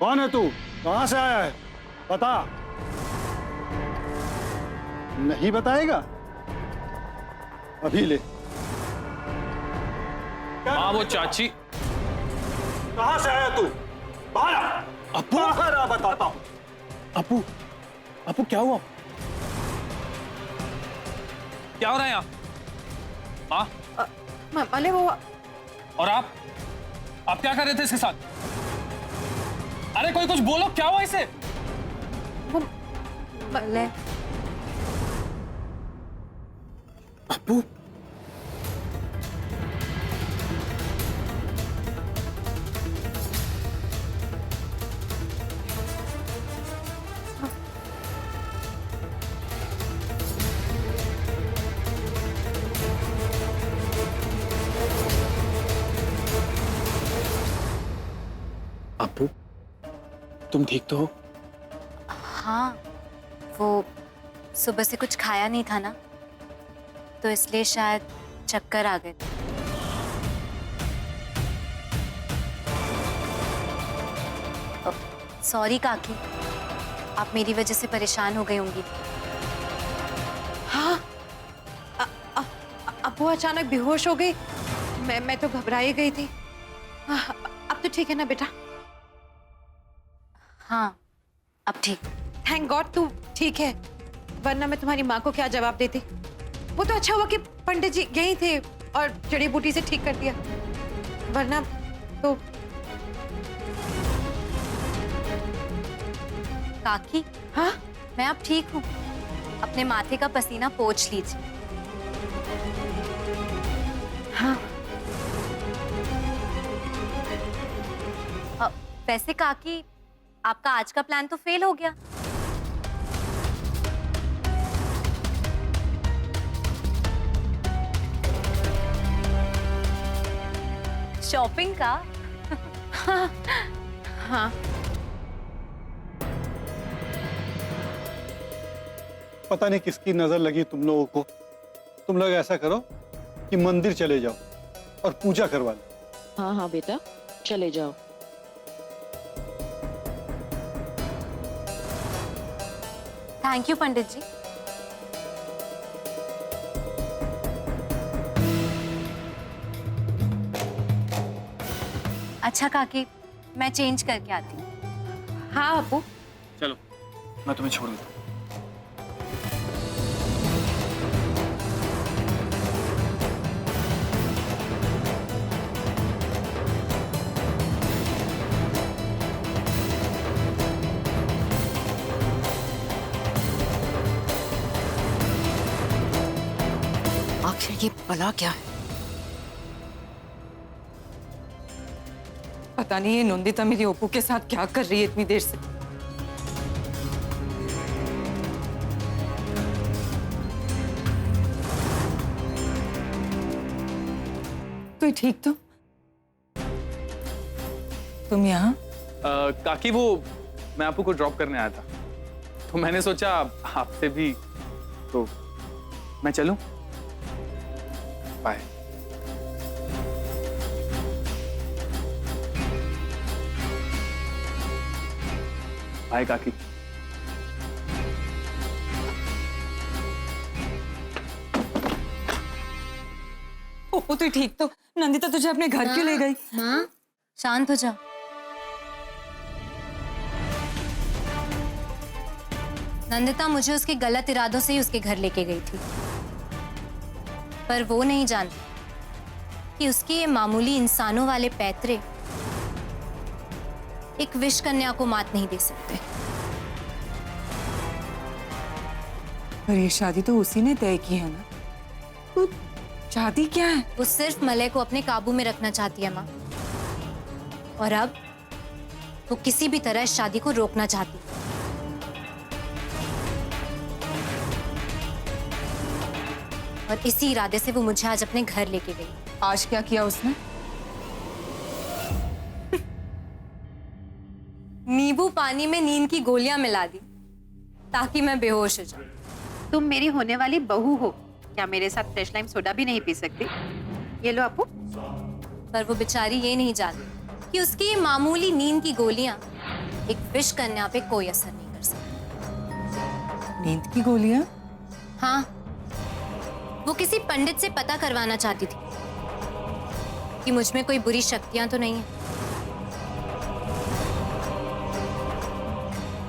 कौन है तू? कहां से आया है? बता। नहीं बताएगा? अभी ले। हाँ वो चाची। कहां से आया तू? बाहर आ। अपू, बाहर आ, बताता हूं। अपू, अपू क्या हुआ? क्या हो रहा है यहाँ? माँ अरे वो और आप क्या कर रहे थे इसके साथ? अरे कोई कुछ बोलो, क्या हुआ इसे? भले अपू अपू तुम ठीक तो हो? हाँ, वो सुबह से कुछ खाया नहीं था ना, तो इसलिए शायद चक्कर आ गए थे। सॉरी काकी, आप मेरी वजह से परेशान हो गई होंगी। हाँ, अब वो अचानक बेहोश हो गई। मैं तो घबराई गई थी। अब तो ठीक है ना बेटा? हाँ, अब ठीक। थैंक गॉड तू ठीक है, वरना मैं तुम्हारी माँ को क्या जवाब देती। वो तो अच्छा हुआ कि पंडित जी यहीं थे और जड़ी बूटी से ठीक कर दिया, वरना तो। काकी, हाँ, मैं अब ठीक हूँ। अपने माथे का पसीना पोंछ लीजिए। हाँ। वैसे काकी, आपका आज का प्लान तो फेल हो गया। शॉपिंग का। हाँ, हाँ। पता नहीं किसकी नजर लगी तुम लोगों को। तुम लोग ऐसा करो कि मंदिर चले जाओ और पूजा करवा लो। हाँ हाँ बेटा, चले जाओ। थैंक यू पंडित जी। अच्छा काकी, मैं चेंज करके आती हूँ। हाँ अप्पू। चलो मैं तुम्हें छोड़ देता हूँ। आखिर ये भला क्या है? पता नहीं ये नंदिता मेरी ओप्पू के साथ क्या कर रही है इतनी देर से। तू ठीक तो? तुम यहाँ? काकी वो मैं आपको को ड्रॉप करने आया था, तो मैंने सोचा आपसे भी, तो मैं चलूं? बाय। बाय काकी। ओप्पू तू ठीक तो? नंदिता तुझे अपने घर क्यों ले गई? माँ, शांत हो जाओ। नंदिता मुझे उसके गलत इरादों से ही उसके घर लेके गई थी, पर वो नहीं जानती कि उसके ये मामूली इंसानों वाले पैतरे एक विष कन्या को मात नहीं दे सकते। पर ये शादी तो उसी ने तय की है ना, तो शादी क्या है? वो सिर्फ मलय को अपने काबू में रखना चाहती है माँ, और अब वो किसी भी तरह इस शादी को रोकना चाहती है। और इसी इरादे से वो मुझे आज अपने घर लेके गई। आज क्या किया उसने? नींबू पानी में नींद की गोलियां मिला दी ताकि मैं बेहोश हो जाऊं। तुम मेरी होने वाली बहू हो, क्या मेरे साथ फ्रेश लाइम सोडा भी नहीं पी सकती? ये लो अप्पू। पर वो बेचारी ये नहीं जानती कि उसकी ये मामूली नींद की गोलियां एक विष कन्या पे कोई असर नहीं कर सकता। नींद की गोलियां? हाँ, वो किसी पंडित से पता करवाना चाहती थी कि मुझ में कोई बुरी शक्तियां तो नहीं है।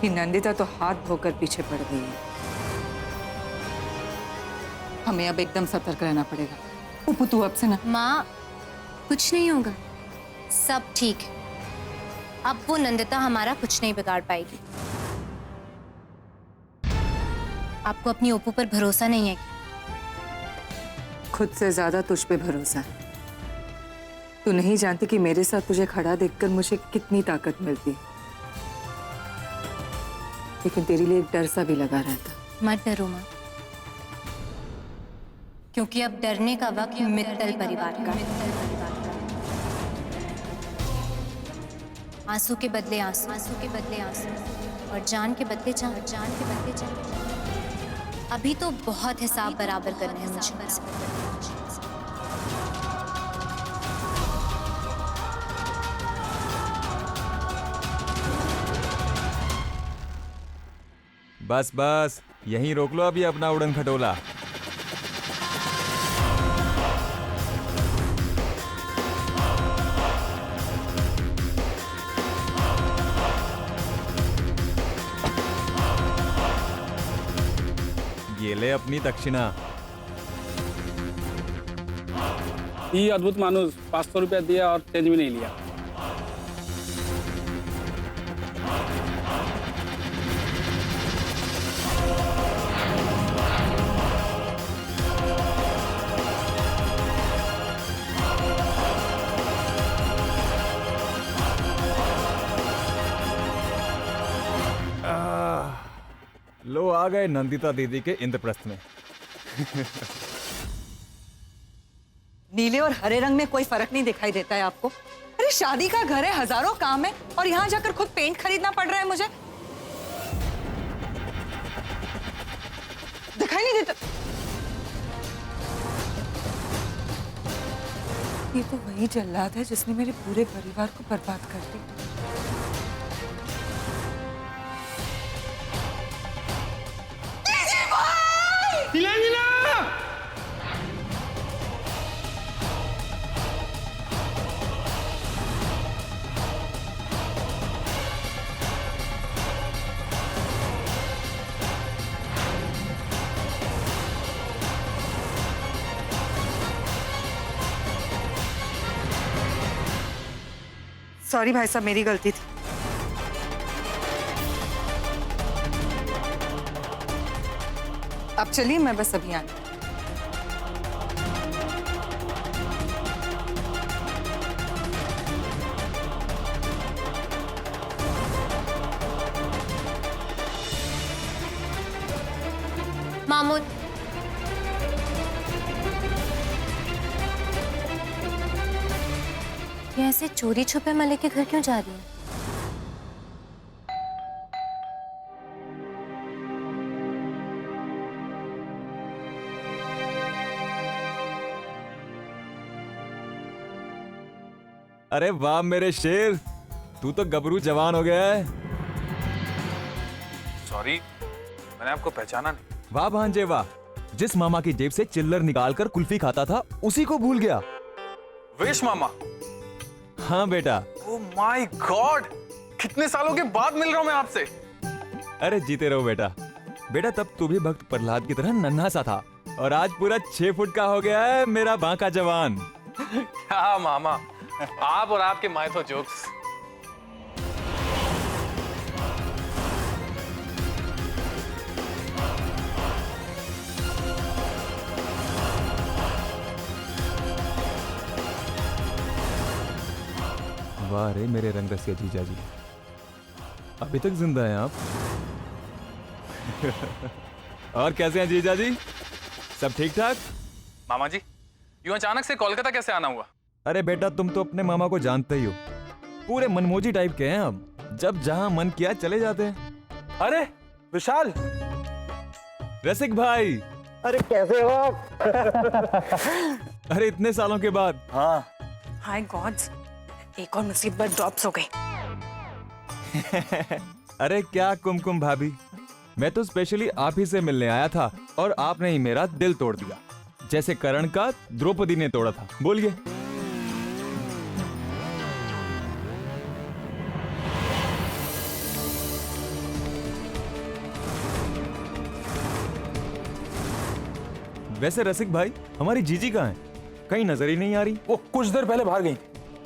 कि नंदिता तो हाथ धोकर पीछे पड़ गई है। हमें अब एकदम सतर्क रहना पड़ेगा। उपू तू अब से ना। माँ, कुछ नहीं होगा, सब ठीक है। अब वो नंदिता हमारा कुछ नहीं बिगाड़ पाएगी। आपको अपनी ओपू पर भरोसा नहीं है? खुद से ज्यादा तुझ पे भरोसा है। तू नहीं जानती कि मेरे साथ तुझे खड़ा देखकर मुझे कितनी ताकत मिलती है। लेकिन तेरे लिए एक डर सा भी लगा रहता। मत डरो माँ, क्योंकि अब डरने का वक्त मित्तल परिवार का है। आंसू के बदले आंसू, आंसू के बदले आंसू, और जान के बदले जान, जान के बदले जान। अभी तो बहुत हिसाब बराबर करने हैं मुझे। बस बस यहीं रोक लो अभी अपना उड़न खटोला। ये ले अपनी दक्षिणा। ही अद्भुत माणूस 500 रुपया दिया और चेंज भी नहीं लिया। लो आ गए नंदिता दीदी के इंद्रप्रस्थ में। नीले और हरे रंग में कोई फर्क नहीं दिखाई देता है आपको? अरे शादी का घर है, हजारों काम है, और यहाँ जाकर खुद पेंट खरीदना पड़ रहा है मुझे। दिखाई नहीं देता? ये तो वही जल्लाद है जिसने मेरे पूरे परिवार को बर्बाद कर दिया। सॉरी भाई साहब, मेरी गलती थी। अब चलिए, मैं बस अभी आती। मामूद, ये ऐसे चोरी छुपे मलिक के घर क्यों जा रही है? अरे वाह मेरे शेर, तू तो गबरू जवान हो गया है। सॉरी, मैंने आपको पहचाना नहीं। वाह भांजे वाह, जिस मामा की जेब से चिल्लर निकालकर कुल्फी खाता था उसी को भूल गया। वेश मामा? हाँ बेटा। ओह माय गॉड, कितने सालों के बाद मिल रहा हूं मैं आपसे। अरे जीते रहो बेटा। बेटा तब तू भी भक्त प्रहलाद की तरह नन्हा सा था, और आज पूरा 6 फुट का हो गया है मेरा बांका जवान। क्या मामा, आप और आपके माइथो जोक्स। वाह रे मेरे रंग रसिया जीजा जी, अभी तक जिंदा हैं आप। और कैसे हैं जीजा जी, सब ठीक ठाक? मामा जी, यूं अचानक से कोलकाता कैसे आना हुआ? अरे बेटा तुम तो अपने मामा को जानते ही हो, पूरे मनमोजी टाइप के हैं। अब जब जहां मन किया चले जाते हैं। अरे विशाल, रसिक भाई, अरे कैसे हो आप? अरे इतने सालों के बाद। हाँ, हाय गॉड्स, एक और मुसीबत ड्रॉप्स हो गई। अरे क्या कुमकुम भाभी, मैं तो स्पेशली आप ही से मिलने आया था और आपने ही मेरा दिल तोड़ दिया, जैसे कर्ण का द्रौपदी ने तोड़ा था। बोलिए। वैसे रसिक भाई, हमारी जीजी कहाँ है? कहीं नजर ही नहीं आ रही। वो कुछ देर पहले बाहर गई।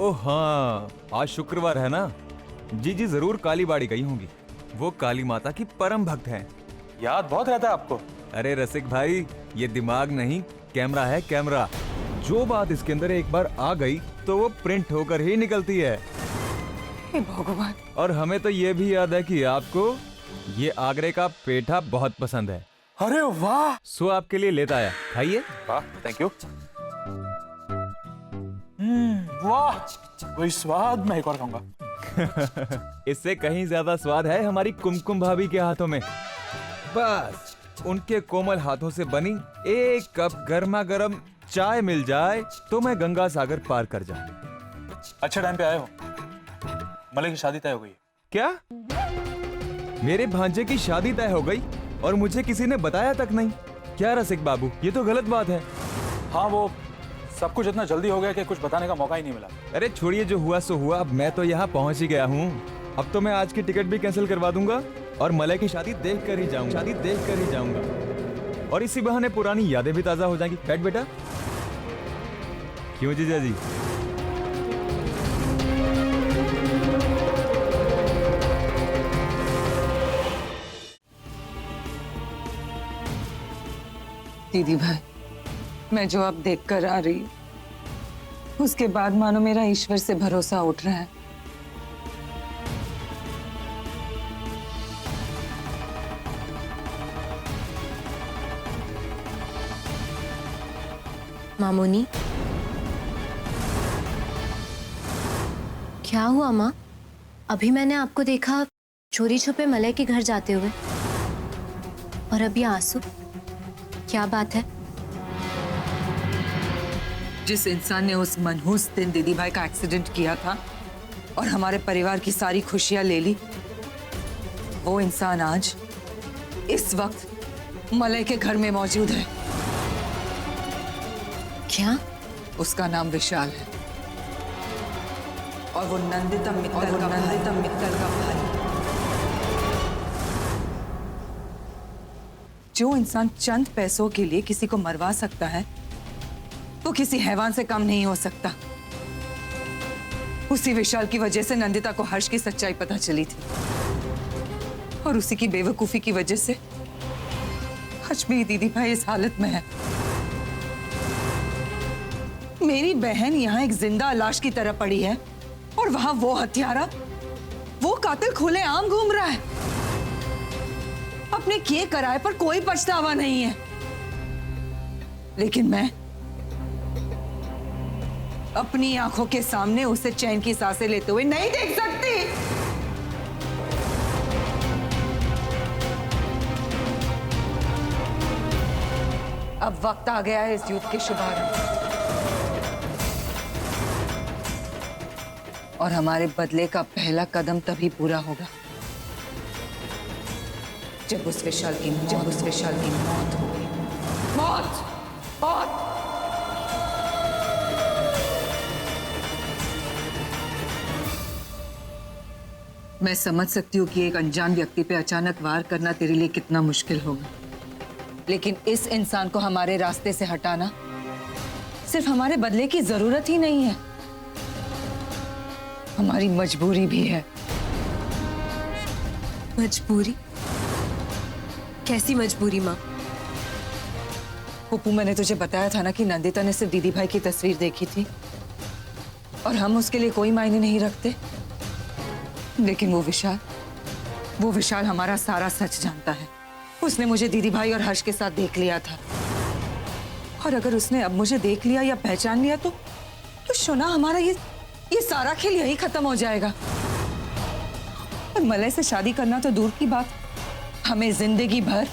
ओह हाँ, आज शुक्रवार है ना, जीजी जरूर काली बाड़ी गई होंगी। वो काली माता की परम भक्त हैं। याद बहुत रहता है आपको। अरे रसिक भाई, ये दिमाग नहीं, कैमरा है कैमरा। जो बात इसके अंदर एक बार आ गई तो वो प्रिंट होकर ही निकलती है। हे भगवान। और हमें तो ये भी याद है कि आपको ये आगरे का पेठा बहुत पसंद है। अरे वाह। सो आपके लिए लेता आया, खाइए। वाह, थैंक यू। वाह, वही स्वाद, मैं एक और खाऊंगा। इससे कहीं ज्यादा स्वाद है हमारी कुमकुम भाभी के हाथों में। बस उनके कोमल हाथों से बनी एक कप गर्मा गर्म चाय मिल जाए तो मैं गंगा सागर पार कर जाऊं। अच्छे टाइम पे आए हो। मलय की शादी तय हो गई। क्या? मेरे भांजे की शादी तय हो गई और मुझे किसी ने बताया तक नहीं? क्या रसिक बाबू, ये तो गलत बात है। हाँ, वो सब कुछ इतना जल्दी हो गया कि कुछ बताने का मौका ही नहीं मिला। अरे छोड़िए, जो हुआ सो हुआ। अब मैं तो यहाँ पहुंच ही गया हूँ। अब तो मैं आज की टिकट भी कैंसिल करवा दूंगा और मलय की शादी देख कर ही जाऊंगा। और इसी बहाने पुरानी यादें भी ताजा हो जाएंगी। बैठ बेटा। क्यों जीजा जी? दीदी भाई, मैं जो अब देख कर आ रही हूँ, उसके बाद मानो मेरा ईश्वर से भरोसा उठ रहा है। मामूनी, क्या हुआ माँ? अभी मैंने आपको देखा चोरी छुपे मलय के घर जाते हुए, और अभी आंसू। क्या बात है? जिस इंसान ने उस मनहूस दिन दीदी भाई का एक्सीडेंट किया था और हमारे परिवार की सारी खुशियां ले ली, वो इंसान आज इस वक्त मलय के घर में मौजूद है। क्या? उसका नाम विशाल है और वो नंदिता मित्तल का भाई। जो इंसान चंद पैसों के लिए किसी को मरवा सकता है, वो किसी हैवान से कम नहीं हो सकता। उसी विशाल की वजह से नंदिता को हर्ष की सच्चाई पता चली थी और उसी की बेवकूफी की वजह से हर्ष भी दीदी भाई इस हालत में है। मेरी बहन यहाँ एक जिंदा लाश की तरह पड़ी है और वहां वो हत्यारा, वो कातिल खुलेआम घूम रहा है। अपने किए कराए पर कोई पछतावा नहीं है, लेकिन मैं अपनी आंखों के सामने उसे चैन की सांसें लेते हुए नहीं देख सकती। अब वक्त आ गया है इस युद्ध के शुभारंभ और हमारे बदले का पहला कदम तभी पूरा होगा जब उस विशाल की मौत होगी। मौत! मौत! मैं समझ सकती हूँ कि एक अनजान व्यक्ति पे अचानक वार करना तेरे लिए कितना मुश्किल होगा, लेकिन इस इंसान को हमारे रास्ते से हटाना सिर्फ हमारे बदले की जरूरत ही नहीं है, हमारी मजबूरी भी है। मजबूरी? कैसी मजबूरी माँ? पप्पू, मैंने तुझे बताया था ना कि नंदिता ने सिर्फ दीदी भाई की तस्वीर देखी थी और हम उसके लिए कोई मायने नहीं रखते, लेकिन वो विशाल हमारा सारा सच जानता है। उसने मुझे दीदी भाई और हर्ष के साथ देख लिया था और अगर उसने अब मुझे देख लिया या पहचान लिया तो शोना, हमारा ये सारा खेल यही खत्म हो जाएगा। और मलय से शादी करना तो दूर की बात, हमें जिंदगी भर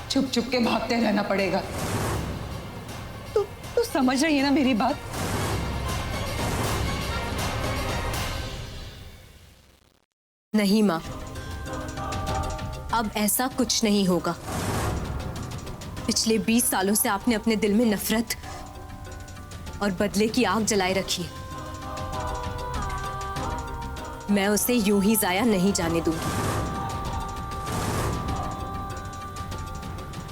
छुप छुप के भागते रहना पड़ेगा। तू समझ रही है ना मेरी बात? नहीं माँ, अब ऐसा कुछ नहीं होगा। पिछले 20 सालों से आपने अपने दिल में नफरत और बदले की आग जलाए रखी है। मैं उसे यूं ही जाया नहीं जाने दूंगी।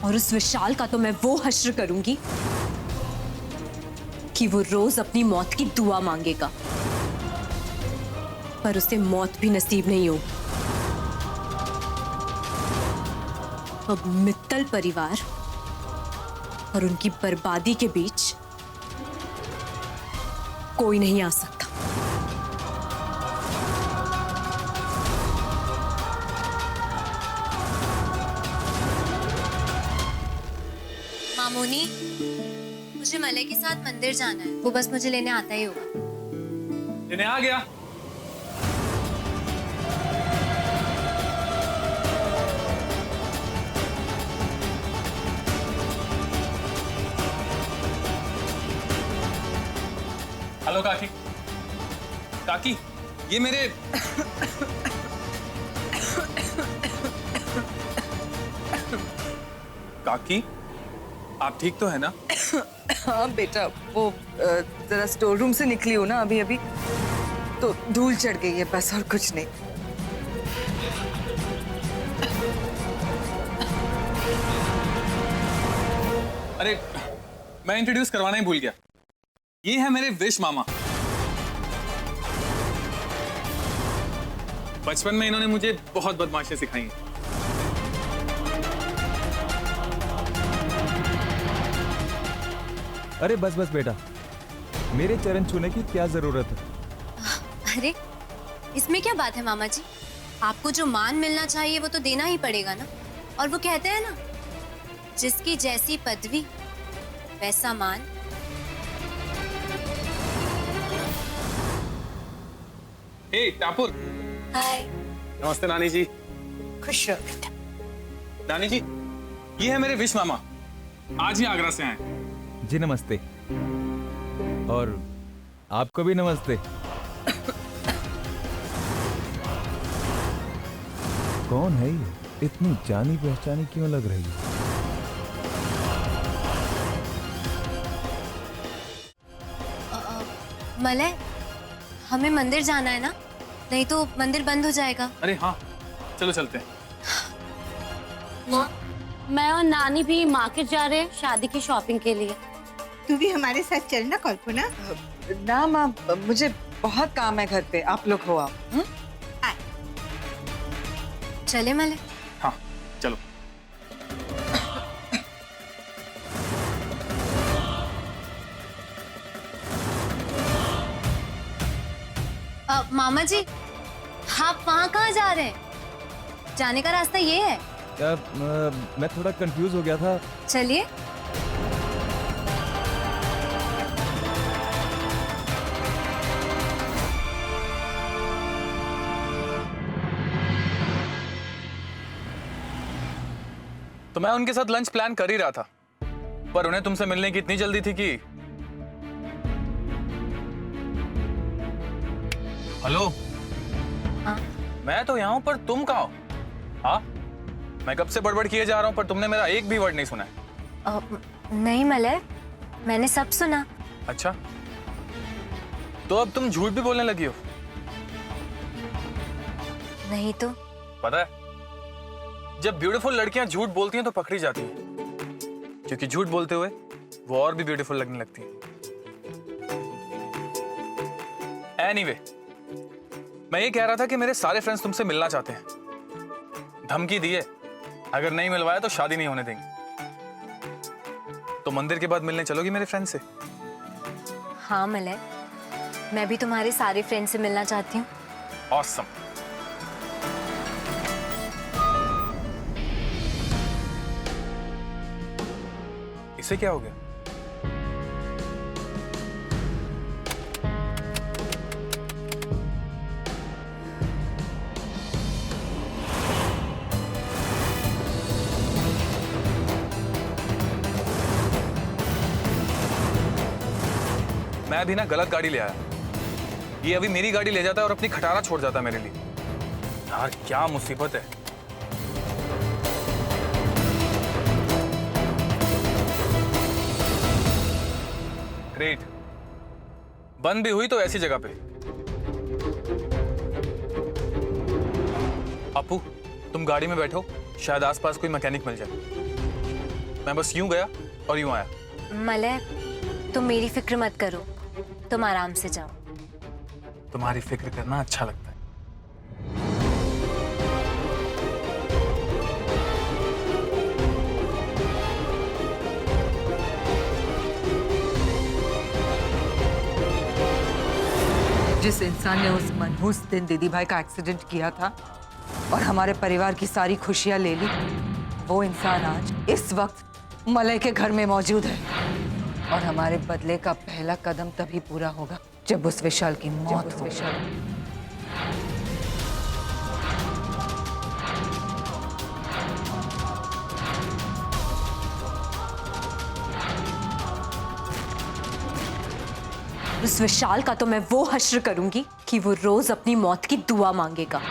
और उस विशाल का तो मैं वो हश्र करूंगी कि वो रोज अपनी मौत की दुआ मांगेगा, पर उसे मौत भी नसीब नहीं होगी। अब मित्तल परिवार और उनकी बर्बादी के बीच कोई नहीं आ सकता। मामूनी, मुझे मलय के साथ मंदिर जाना है। वो बस मुझे लेने आता ही होगा। लेने आ गया। हेलो काकी। काकी, ये मेरे काकी, आप ठीक तो है ना? हाँ बेटा, वो जरा स्टोर रूम से निकली हो ना अभी अभी, तो धूल चढ़ गई है बस, और कुछ नहीं। अरे, मैं इंट्रोड्यूस करवाना ही भूल गया। ये है मेरे विश मामा। बचपन में इन्होंने मुझे बहुत बदमाशियां सिखाई हैं। अरे बस बस बेटा, मेरे चरण छूने की क्या जरूरत है? अरे इसमें क्या बात है मामा जी, आपको जो मान मिलना चाहिए वो तो देना ही पड़ेगा ना। और वो कहते हैं ना, जिसकी जैसी पदवी वैसा मान। हे टापुर। हाय। नमस्ते नानी जी। खुश रहो बेटा। नानी जी, ये है मेरे विश मामा, आज ही आगरा से आए। जी नमस्ते। और आपको भी नमस्ते। कौन है ये? इतनी जानी पहचानी क्यों लग रही है? मलय, हमें मंदिर जाना है ना, नहीं तो मंदिर बंद हो जाएगा। अरे हाँ, चलो चलते हैं। मैं और नानी भी मार्केट जा रहे हैं शादी की शॉपिंग के लिए। तू भी हमारे साथ चलना कल्पना। ना माँ, मुझे बहुत काम है घर पे, आप लोग हो आओ। चले मलय? हाँ चलो। मामा जी, आप वहाँ कहाँ जा रहे हैं? जाने का रास्ता ये है? मैं थोड़ा कंफ्यूज हो गया था। चलिए। तो मैं उनके साथ लंच प्लान कर ही रहा था, पर उन्हें तुमसे मिलने की इतनी जल्दी थी कि। हेलो। हाँ? मैं तो यहाँ हूं, पर तुम कहाँ हो? हाँ, मैं कब से बड़बड़ किए जा रहा हूँ, पर तुमने मेरा एक भी वर्ड नहीं सुना है। नहीं मलय, मैंने सब सुना। अच्छा, तो अब तुम झूठ भी बोलने लगी हो? नहीं तो। पता है, जब ब्यूटीफुल लड़कियां झूठ बोलती हैं तो पकड़ी जाती हैं, क्योंकि झूठ बोलते हुए वो और भी ब्यूटीफुल लगने लगती हैं। एनीवे, मैं ये कह रहा था कि मेरे सारे फ्रेंड्स तुमसे मिलना चाहते हैं। धमकी दी है, अगर नहीं मिलवाया तो शादी नहीं होने देंगे। तो मंदिर के बाद मिलने चलोगी मेरे फ्रेंड से? हाँ मलय, मैं भी तुम्हारे सारे फ्रेंड से मिलना चाहती हूँ। ऑसम। इसे क्या हो गया? मैं अभी ना गलत गाड़ी ले आया। ये अभी मेरी गाड़ी ले जाता है और अपनी खटारा छोड़ जाता है मेरे लिए। यार क्या मुसीबत है। ग्रेट, बंद भी हुई तो ऐसी जगह पे। अपू, तुम गाड़ी में बैठो, शायद आसपास कोई मैकेनिक मिल जाए। मैं बस यूं गया और यूं आया। मलय, तुम मेरी फिक्र मत करो, तुम आराम से जाओ। तुम्हारी फिक्र करना अच्छा लगता है। जिस इंसान ने उस मनहूस दिन दीदी भाई का एक्सीडेंट किया था और हमारे परिवार की सारी खुशियां ले ली, वो इंसान आज इस वक्त मलय के घर में मौजूद है। और हमारे बदले का पहला कदम तभी पूरा होगा जब उस विशाल की मौत हो। उस विशाल का तो मैं वो हश्र करूंगी कि वो रोज अपनी मौत की दुआ मांगेगा।